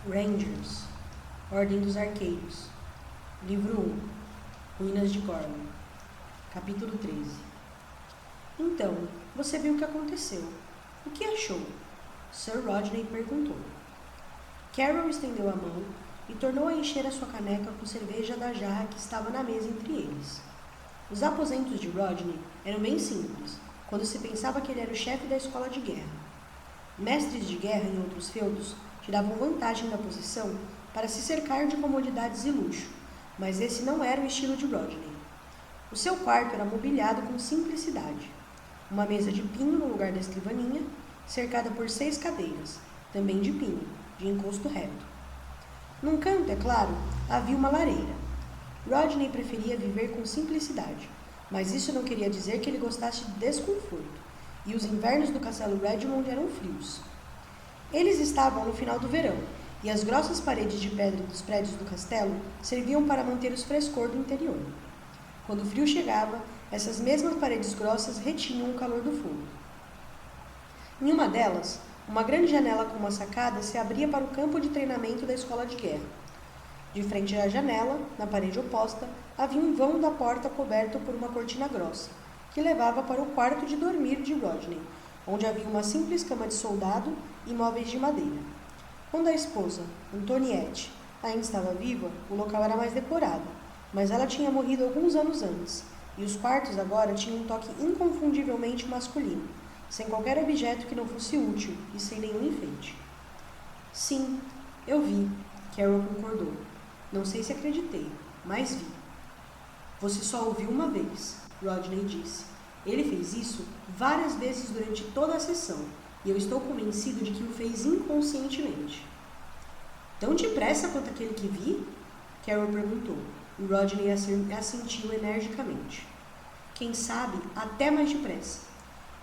Rangers, Ordem dos Arqueiros, Livro 1, Ruínas de Gorman, Capítulo 13. Então, você viu o que aconteceu. O que achou? Sir Rodney perguntou. Carol estendeu a mão e tornou a encher a sua caneca com cerveja da jarra que estava na mesa entre eles. Os aposentos de Rodney eram bem simples, quando se pensava que ele era o chefe da escola de guerra. Mestres de guerra em outros feudos tiravam vantagem da posição para se cercar de comodidades e luxo, mas esse não era o estilo de Rodney. O seu quarto era mobiliado com simplicidade. Uma mesa de pinho no lugar da escrivaninha, cercada por 6 cadeiras, também de pinho, de encosto reto. Num canto, é claro, havia uma lareira. Rodney preferia viver com simplicidade, mas isso não queria dizer que ele gostasse de desconforto, e os invernos do castelo Redmond eram frios. Eles estavam no final do verão, e as grossas paredes de pedra dos prédios do castelo serviam para manter o frescor do interior. Quando o frio chegava, essas mesmas paredes grossas retinham o calor do fogo. Em uma delas, uma grande janela com uma sacada se abria para o campo de treinamento da escola de guerra. De frente à janela, na parede oposta, havia um vão da porta coberto por uma cortina grossa, que levava para o quarto de dormir de Rodney, onde havia uma simples cama de soldado e móveis de madeira. Quando a esposa, Antoniette, ainda estava viva, o local era mais decorado, mas ela tinha morrido alguns anos antes, e os quartos agora tinham um toque inconfundivelmente masculino, sem qualquer objeto que não fosse útil e sem nenhum enfeite. Sim, eu vi, Carol concordou. Não sei se acreditei, mas vi. Você só ouviu uma vez, Rodney disse. Ele fez isso várias vezes durante toda a sessão, e eu estou convencido de que o fez inconscientemente. Tão depressa quanto aquele que vi? Carol perguntou, e Rodney assentiu energicamente. Quem sabe, até mais depressa.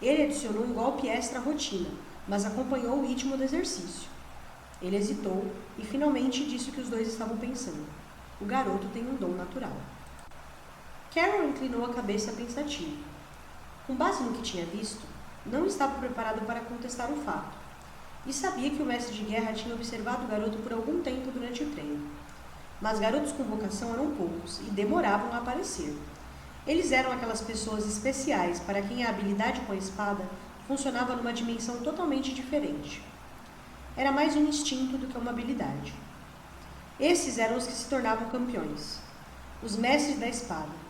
Ele adicionou um golpe extra à rotina, mas acompanhou o ritmo do exercício. Ele hesitou e finalmente disse o que os dois estavam pensando. O garoto tem um dom natural. Carol inclinou a cabeça pensativa. Com base no que tinha visto, não estava preparado para contestar o fato. E sabia que o mestre de guerra tinha observado o garoto por algum tempo durante o treino. Mas garotos com vocação eram poucos e demoravam a aparecer. Eles eram aquelas pessoas especiais para quem a habilidade com a espada funcionava numa dimensão totalmente diferente. Era mais um instinto do que uma habilidade. Esses eram os que se tornavam campeões. Os mestres da espada.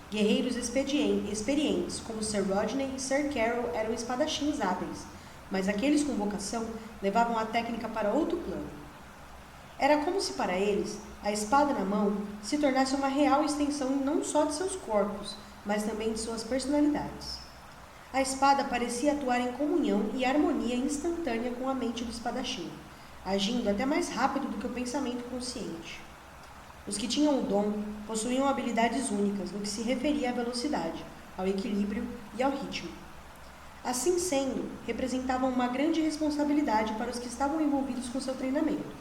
Guerreiros experientes, como Sir Rodney e Sir Carol, eram espadachins hábeis, mas aqueles com vocação levavam a técnica para outro plano. Era como se para eles, a espada na mão se tornasse uma real extensão não só de seus corpos, mas também de suas personalidades. A espada parecia atuar em comunhão e harmonia instantânea com a mente do espadachim, agindo até mais rápido do que o pensamento consciente. Os que tinham o dom possuíam habilidades únicas no que se referia à velocidade, ao equilíbrio e ao ritmo. Assim sendo, representavam uma grande responsabilidade para os que estavam envolvidos com seu treinamento,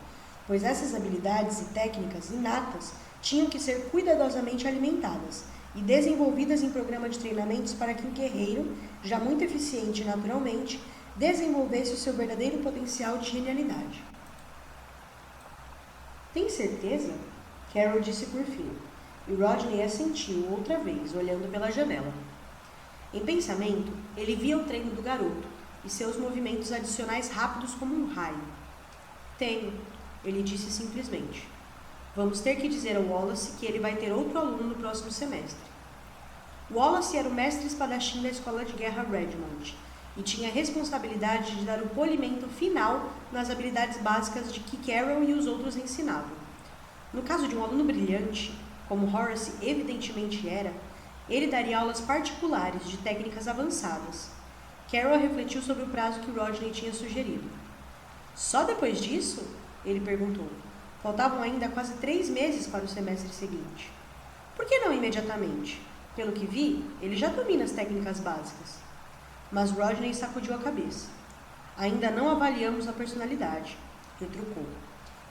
pois essas habilidades e técnicas inatas tinham que ser cuidadosamente alimentadas e desenvolvidas em programa de treinamentos para que o guerreiro, já muito eficiente naturalmente, desenvolvesse o seu verdadeiro potencial de genialidade. Tem certeza? Carol disse por fim, e Rodney assentiu outra vez, olhando pela janela. Em pensamento, ele via o treino do garoto e seus movimentos adicionais rápidos como um raio. Tenho, ele disse simplesmente. Vamos ter que dizer ao Wallace que ele vai ter outro aluno no próximo semestre. Wallace era o mestre espadachim da escola de guerra Redmond e tinha a responsabilidade de dar o polimento final nas habilidades básicas de que Carol e os outros ensinavam. No caso de um aluno brilhante, como Horace evidentemente era, ele daria aulas particulares de técnicas avançadas. Carol refletiu sobre o prazo que Rodney tinha sugerido. Só depois disso? Ele perguntou. Faltavam ainda quase 3 meses para o semestre seguinte. Por que não imediatamente? Pelo que vi, ele já domina as técnicas básicas. Mas Rodney sacudiu a cabeça. Ainda não avaliamos a personalidade, retrucou.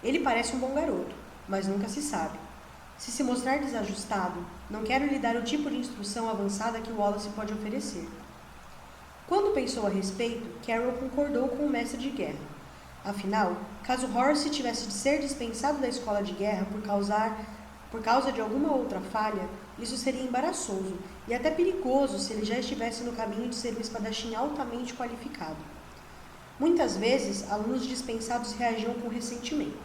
Ele parece um bom garoto, mas nunca se sabe. Se mostrar desajustado, não quero lhe dar o tipo de instrução avançada que o Wallace pode oferecer. Quando pensou a respeito, Carol concordou com o mestre de guerra. Afinal, caso Horace tivesse de ser dispensado da escola de guerra por causa de alguma outra falha, isso seria embaraçoso e até perigoso se ele já estivesse no caminho de ser um espadachim altamente qualificado. Muitas vezes, alunos dispensados reagiam com ressentimento.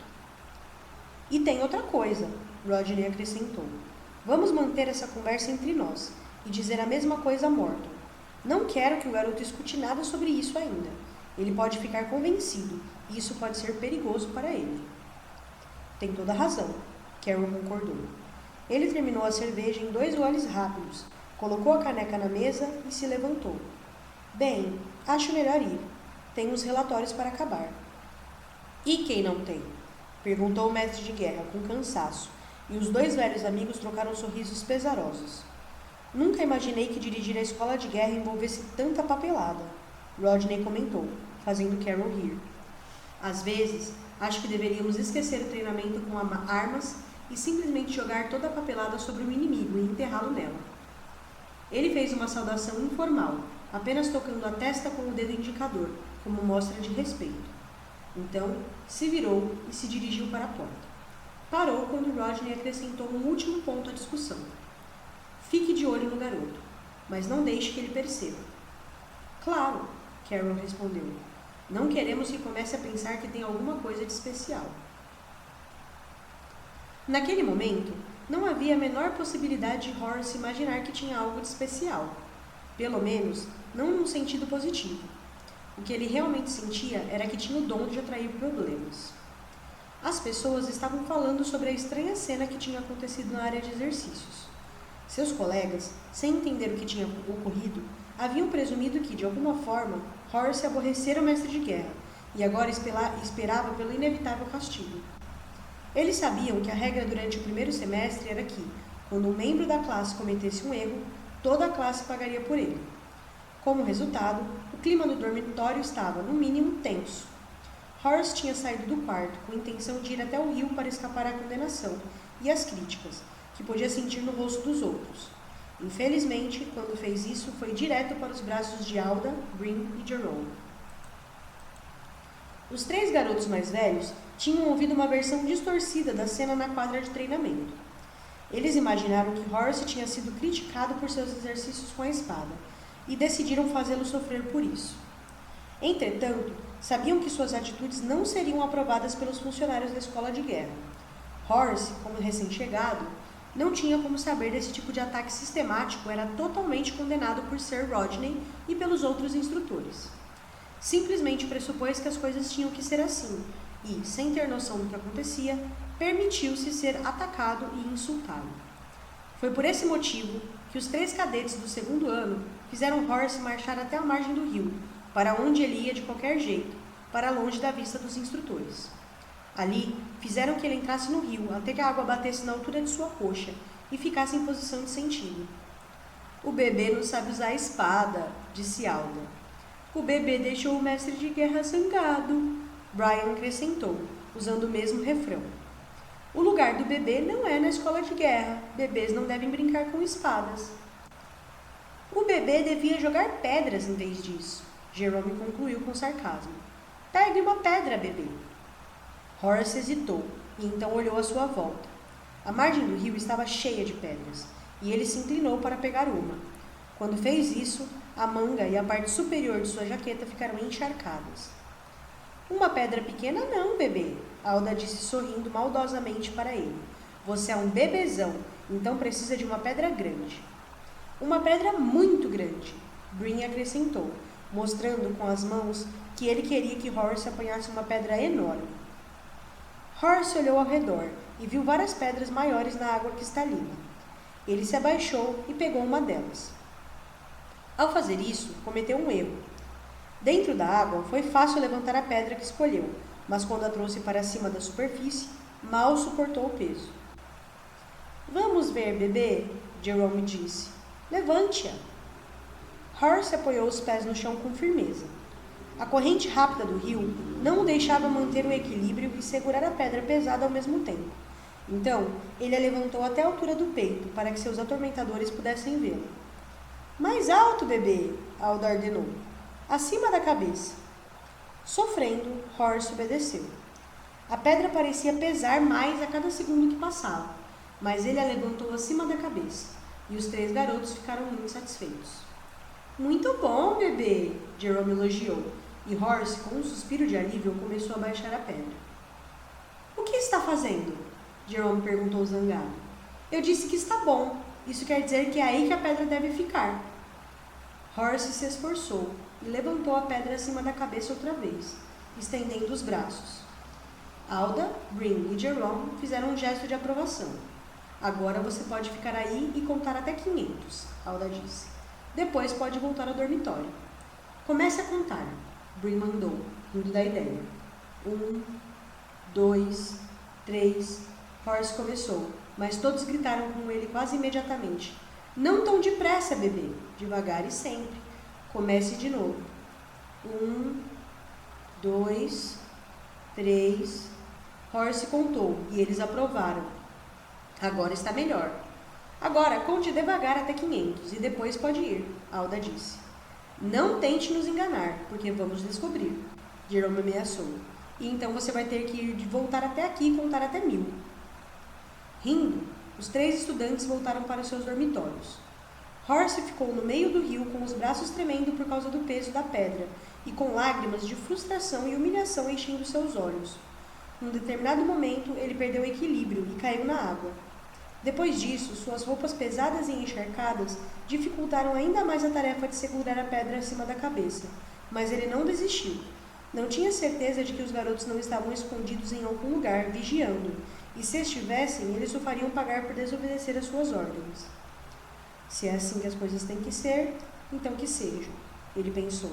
E tem outra coisa, Rodney acrescentou. Vamos manter essa conversa entre nós e dizer a mesma coisa a Morton. Não quero que o garoto escute nada sobre isso ainda. Ele pode ficar convencido e isso pode ser perigoso para ele. Tem toda a razão, Carol concordou. Ele terminou a cerveja em 2 goles rápidos, colocou a caneca na mesa e se levantou. Bem, acho melhor ir. Tenho uns relatórios para acabar. E quem não tem? Perguntou o mestre de guerra, com cansaço, e os 2 velhos amigos trocaram sorrisos pesarosos. Nunca imaginei que dirigir a escola de guerra envolvesse tanta papelada, Rodney comentou, fazendo Carol rir. Às vezes, acho que deveríamos esquecer o treinamento com armas e simplesmente jogar toda a papelada sobre o inimigo e enterrá-lo nela. Ele fez uma saudação informal, apenas tocando a testa com o dedo indicador, como mostra de respeito. Então, se virou e se dirigiu para a porta. Parou quando Rodney acrescentou um último ponto à discussão. Fique de olho no garoto, mas não deixe que ele perceba. Claro, Carol respondeu. Não queremos que comece a pensar que tem alguma coisa de especial. Naquele momento, não havia a menor possibilidade de Horace imaginar que tinha algo de especial. Pelo menos, não num sentido positivo. O que ele realmente sentia era que tinha o dom de atrair problemas. As pessoas estavam falando sobre a estranha cena que tinha acontecido na área de exercícios. Seus colegas, sem entender o que tinha ocorrido, haviam presumido que, de alguma forma, Horace aborrecera o mestre de guerra e agora esperava pelo inevitável castigo. Eles sabiam que a regra durante o primeiro semestre era que, quando um membro da classe cometesse um erro, toda a classe pagaria por ele. Como resultado, o clima no dormitório estava, no mínimo, tenso. Horace tinha saído do quarto com a intenção de ir até o rio para escapar à condenação e às críticas, que podia sentir no rosto dos outros. Infelizmente, quando fez isso, foi direto para os braços de Alda, Green e Jerome. Os 3 garotos mais velhos tinham ouvido uma versão distorcida da cena na quadra de treinamento. Eles imaginaram que Horace tinha sido criticado por seus exercícios com a espada e decidiram fazê-lo sofrer por isso. Entretanto, sabiam que suas atitudes não seriam aprovadas pelos funcionários da escola de guerra. Horace, como recém-chegado, não tinha como saber desse tipo de ataque sistemático era totalmente condenado por Sir Rodney e pelos outros instrutores. Simplesmente pressupôs que as coisas tinham que ser assim e, sem ter noção do que acontecia, permitiu-se ser atacado e insultado. Foi por esse motivo que os 3 cadetes do 2º ano fizeram Horace marchar até a margem do rio, para onde ele ia de qualquer jeito, para longe da vista dos instrutores. Ali, fizeram que ele entrasse no rio até que a água batesse na altura de sua coxa e ficasse em posição de sentido. O bebê não sabe usar a espada, disse Alda. O bebê deixou o mestre de guerra zangado, Brian acrescentou, usando o mesmo refrão. O lugar do bebê não é na escola de guerra. Bebês não devem brincar com espadas. O bebê devia jogar pedras em vez disso, Jerome concluiu com sarcasmo. Pegue uma pedra, bebê. Horace hesitou e então olhou à sua volta. A margem do rio estava cheia de pedras e ele se inclinou para pegar uma. Quando fez isso, a manga e a parte superior de sua jaqueta ficaram encharcadas. Uma pedra pequena não, bebê, Alda disse sorrindo maldosamente para ele. Você é um bebezão, então precisa de uma pedra grande. Uma pedra muito grande, Green acrescentou, mostrando com as mãos que ele queria que Horace apanhasse uma pedra enorme. Horace olhou ao redor e viu várias pedras maiores na água cristalina. Ele se abaixou e pegou uma delas. Ao fazer isso, cometeu um erro. Dentro da água, foi fácil levantar a pedra que escolheu, mas quando a trouxe para cima da superfície, mal suportou o peso. Vamos ver, bebê, Jerome disse. Levante-a. Horace apoiou os pés no chão com firmeza. A corrente rápida do rio não o deixava manter o equilíbrio e segurar a pedra pesada ao mesmo tempo. Então, ele a levantou até a altura do peito, para que seus atormentadores pudessem vê-la. Mais alto, bebê, Alda ordenou. Acima da cabeça. Sofrendo, Horace obedeceu. A pedra parecia pesar mais a cada segundo que passava, mas ele a levantou acima da cabeça, e os 3 garotos ficaram muito satisfeitos. Muito bom, bebê! Jerome elogiou, e Horace, com um suspiro de alívio, começou a baixar a pedra. O que está fazendo? Jerome perguntou zangado. Eu disse que está bom. Isso quer dizer que é aí que a pedra deve ficar. Horace se esforçou e levantou a pedra acima da cabeça outra vez, estendendo os braços. Alda, Brin e Jerome fizeram um gesto de aprovação. Agora você pode ficar aí e contar até 500, Alda disse. Depois pode voltar ao dormitório. Comece a contar, Brin mandou, rindo da ideia. 1, 2, 3. Horace começou, mas todos gritaram com ele quase imediatamente. Não tão depressa, bebê. Devagar e sempre. Comece de novo. 1, 2, 3. Horace contou e eles aprovaram. Agora está melhor. Agora conte devagar até 500 e depois pode ir, Alda disse. Não tente nos enganar, porque vamos descobrir, Jerome ameaçou. E então você vai ter que ir de voltar até aqui e contar até 1000. Rindo, os 3 estudantes voltaram para os seus dormitórios. Horace ficou no meio do rio com os braços tremendo por causa do peso da pedra e com lágrimas de frustração e humilhação enchendo seus olhos. Num determinado momento, ele perdeu o equilíbrio e caiu na água. Depois disso, suas roupas pesadas e encharcadas dificultaram ainda mais a tarefa de segurar a pedra acima da cabeça, mas ele não desistiu. Não tinha certeza de que os garotos não estavam escondidos em algum lugar, vigiando, e se estivessem, eles o fariam pagar por desobedecer às suas ordens. Se é assim que as coisas têm que ser, então que sejam, ele pensou,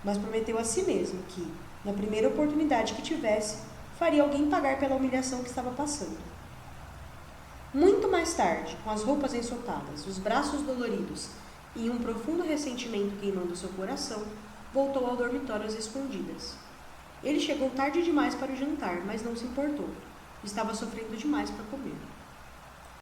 mas prometeu a si mesmo que, na primeira oportunidade que tivesse, faria alguém pagar pela humilhação que estava passando. Muito mais tarde, com as roupas ensopadas, os braços doloridos e um profundo ressentimento queimando seu coração, voltou ao dormitório às escondidas. Ele chegou tarde demais para o jantar, mas não se importou. Estava sofrendo demais para comer.